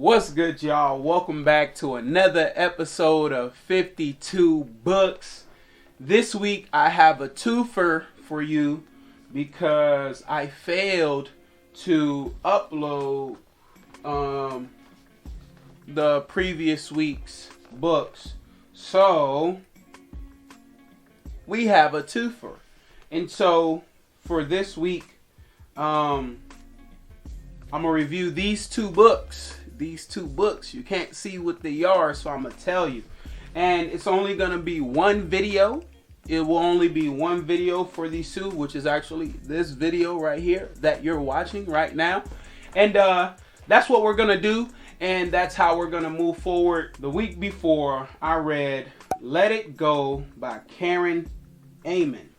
What's good, y'all? Welcome back to another episode of 52 Books. This week I have a twofer for you because I failed to upload the previous week's books. So we have a twofer. And so for this week, I'm going to review these two books. You can't see what they are, so I'm going to tell you. And it's only going to be one video. It will only be one video for these two, which is actually this video right here that you're watching right now. And that's what we're going to do. And that's how we're going to move forward. The week before, I read Let It Go by Karen Amann.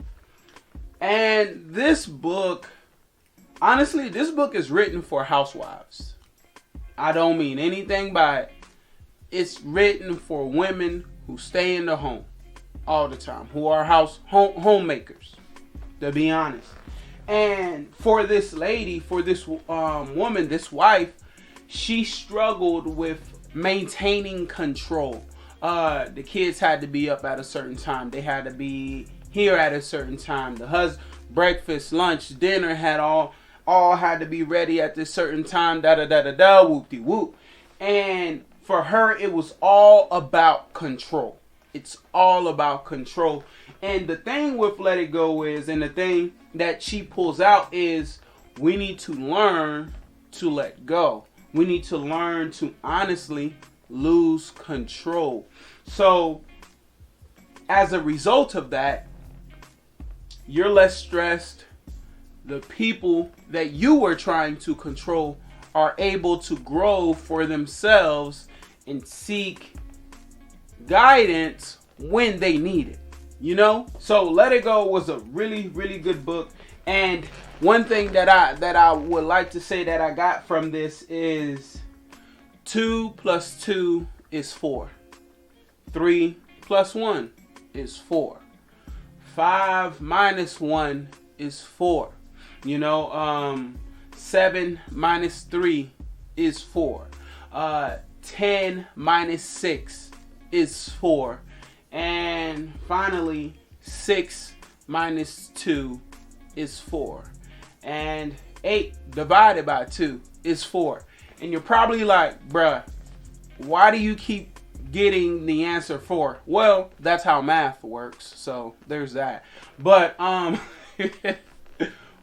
And this book, honestly, this book is written for housewives. I don't mean anything by it. It's written for women who stay in the home all the time, who are homemakers, to be honest. And for this lady, for this woman, this wife, she struggled with maintaining control. The kids had to be up at a certain time. They had to be here at a certain time. The breakfast, lunch, dinner had all had to be ready at this certain time, whoop-de-whoop. And for her, it was all about control. It's all about control. And the thing with Let It Go is, and the thing that she pulls out is, we need to learn to let go. We need to learn to honestly lose control. So, as a result of that, you're less stressed. The people that you were trying to control are able to grow for themselves and seek guidance when they need it. You know? So Let It Go was a really, really good book. And one thing that I would like to say that I got from this is 2 + 2 is 4. 3 + 1 is 4. 5 - 1 is 4. 7 - 3 is 4. 10 - 6 is 4. And finally, 6 - 2 is 4. And 8 divided by 2 is 4. And you're probably like, bruh, why do you keep getting the answer 4? Well, that's how math works. So there's that. But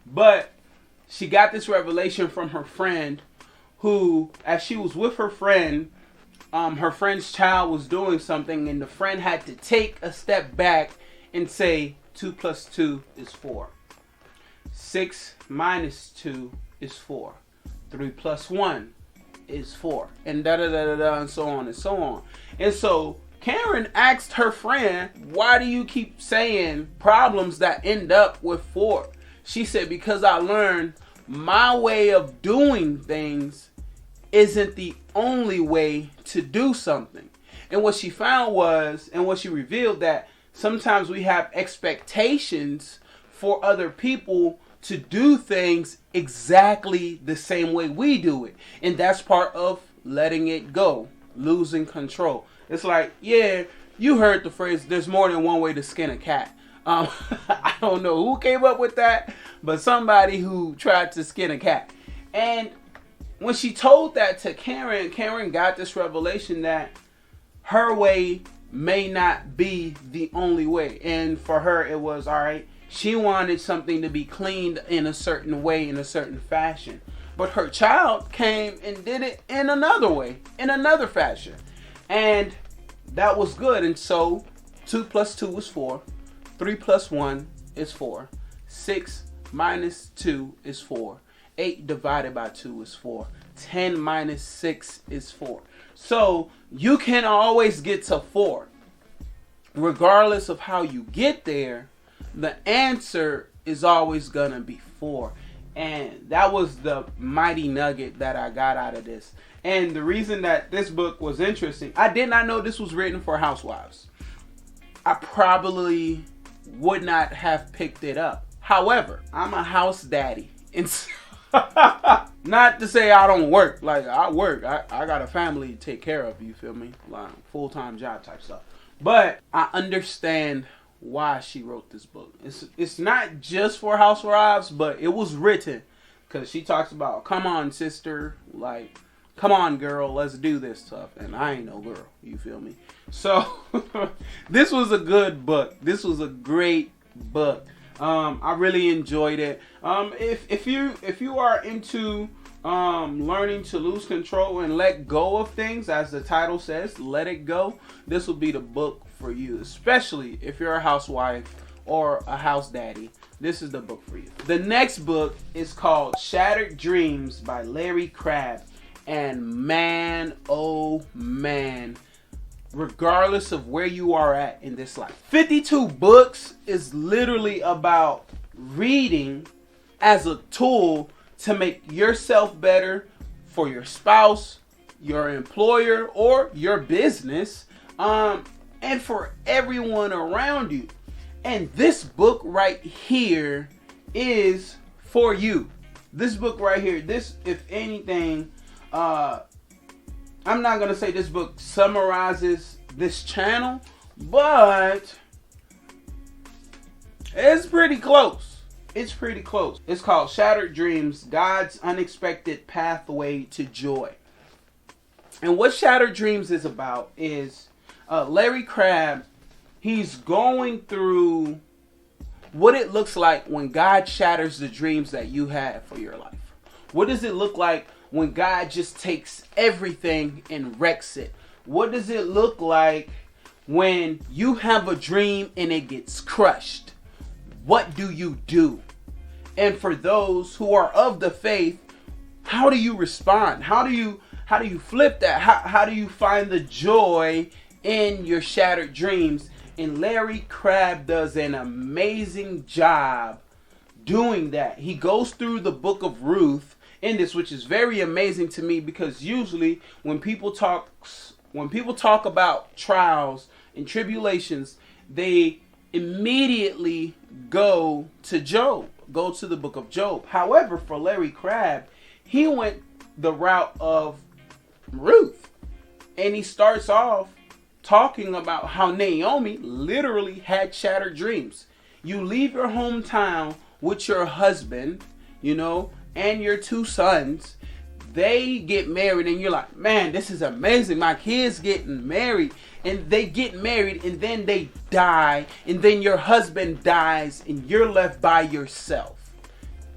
but she got this revelation from her friend who, as she was with her friend's child was doing something, and the friend had to take a step back and say 2 + 2 is 4. 6 - 2 is 4. 3 + 1 is 4. And and so on and so on. And so Karen asked her friend, why do you keep saying problems that end up with 4? She said, because I learned my way of doing things isn't the only way to do something. And what she found was, and what she revealed, that sometimes we have expectations for other people to do things exactly the same way we do it. And that's part of letting it go, losing control. It's like, yeah, you heard the phrase, there's more than one way to skin a cat. I don't know who came up with that, but somebody who tried to skin a cat. And when she told that to Karen, Karen got this revelation that her way may not be the only way. And for her, it was, all right, she wanted something to be cleaned in a certain way, in a certain fashion. But her child came and did it in another way, in another fashion. And that was good. And so 2 + 2 is 4. 3 + 1 is 4. 6 - 2 is 4. 8 divided by 2 is 4. 10 - 6 is 4. So you can always get to 4. Regardless of how you get there, the answer is always going to be 4. And that was the mighty nugget that I got out of this. And the reason that this book was interesting, I did not know this was written for housewives. I probably would not have picked it up. However, I'm a house daddy. And Not to say I don't work. Like, I work. I got a family to take care of, you feel me? Like, full-time job type stuff. But I understand why she wrote this book. It's not just for housewives, but it was written because she talks about, come on, sister, like, come on, girl, let's do this stuff. And I ain't no girl, you feel me? So, this was a good book. This was a great book. I really enjoyed it. If you are into learning to lose control and let go of things, as the title says, let it go, this will be the book for you, especially if you're a housewife or a house daddy. This is the book for you. The next book is called Shattered Dreams by Larry Crabb. And man, oh man, regardless of where you are at in this life, 52 books is literally about reading as a tool to make yourself better for your spouse, your employer, or your business, and for everyone around you. And this book right here is for you. This book right here, this, if anything, I'm not going to say this book summarizes this channel, but it's pretty close. It's pretty close. It's called Shattered Dreams, God's Unexpected Pathway to Joy. And what Shattered Dreams is about is Larry Crabb, he's going through what it looks like when God shatters the dreams that you have for your life. What does it look like when God just takes everything and wrecks it? What does it look like when you have a dream and it gets crushed? What do you do? And for those who are of the faith, how do you respond? How do you flip that? How do you find the joy in your shattered dreams? And Larry Crabb does an amazing job doing that. He goes through the book of Ruth in this, which is very amazing to me, because usually when people talk about trials and tribulations, they immediately go to Job, go to the book of Job. However, for Larry Crabb, he went the route of Ruth, and he starts off talking about how Naomi literally had shattered dreams. You leave your hometown with your husband, and your 2 sons. They get married and you're like, man, this is amazing. My kids getting married. And they get married and then they die. And then your husband dies and you're left by yourself.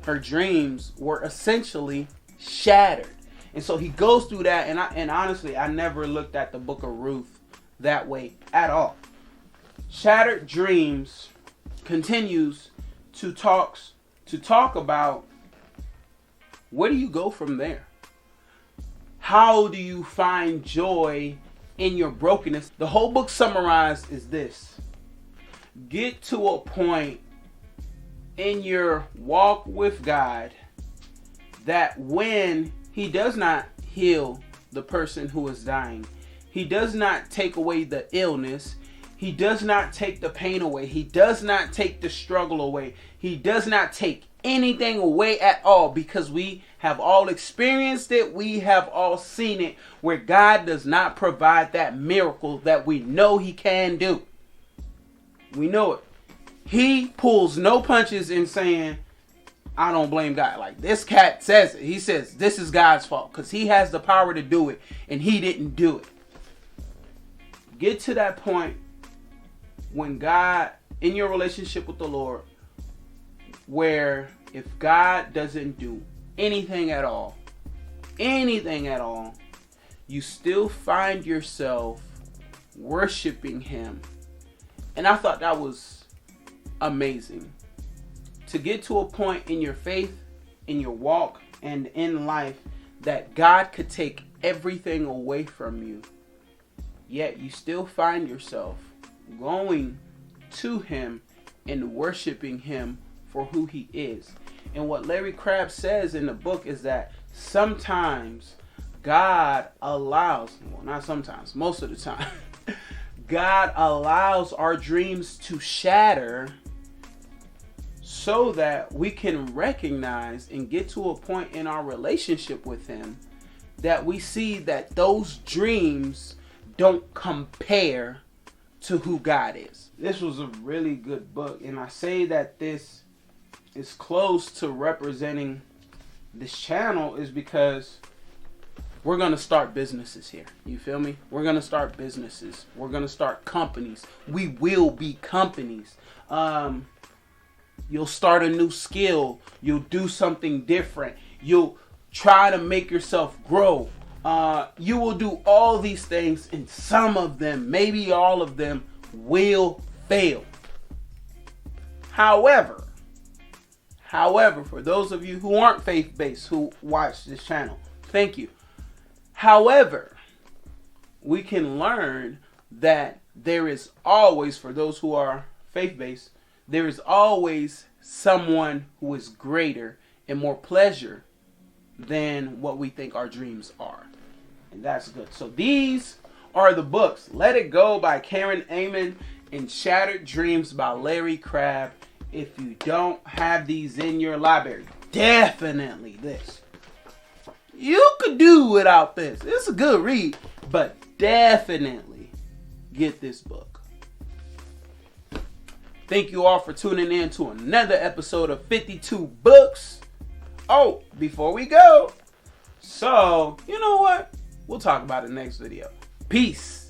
Her dreams were essentially shattered. And so he goes through that. And honestly, I never looked at the book of Ruth that way at all. Shattered Dreams continues to talk about, where do you go from there? How do you find joy in your brokenness? The whole book summarized is this: get to a point in your walk with God that when He does not heal the person who is dying, He does not take away the illness, He does not take the pain away, He does not take the struggle away, He does not take anything away at all, because we have all experienced it, we have all seen it, where God does not provide that miracle that we know He can do. We know it. He pulls no punches in saying, I don't blame God. Like this cat says it. He says this is God's fault because He has the power to do it and He didn't do it. Get to that point when God, in your relationship with the Lord, where if God doesn't do anything at all, you still find yourself worshiping Him. And I thought that was amazing. To get to a point in your faith, in your walk, and in life that God could take everything away from you, yet you still find yourself going to Him and worshiping Him for who He is. And what Larry Crabb says in the book is that sometimes God allows, well, not sometimes, most of the time, God allows our dreams to shatter so that we can recognize and get to a point in our relationship with him that we see that those dreams don't compare to who God is. This was a really good book, and I say that this is close to representing this channel is because we're going to start businesses here. You feel me? We're going to start businesses. We're going to start companies. We will be companies. You'll start a new skill. You'll do something different. You'll try to make yourself grow. You will do all these things, and some of them, maybe all of them, will fail. However, for those of you who aren't faith-based who watch this channel, thank you. However, we can learn that there is always, for those who are faith-based, there is always someone who is greater and more pleasure than what we think our dreams are. And that's good. So these are the books. Let It Go by Karen Amen and Shattered Dreams by Larry Crabb. If you don't have these in your library, definitely this. You could do without this. It's a good read, but definitely get this book. Thank you all for tuning in to another episode of 52 Books. Oh, before we go, so, you know what? We'll talk about it next video. Peace.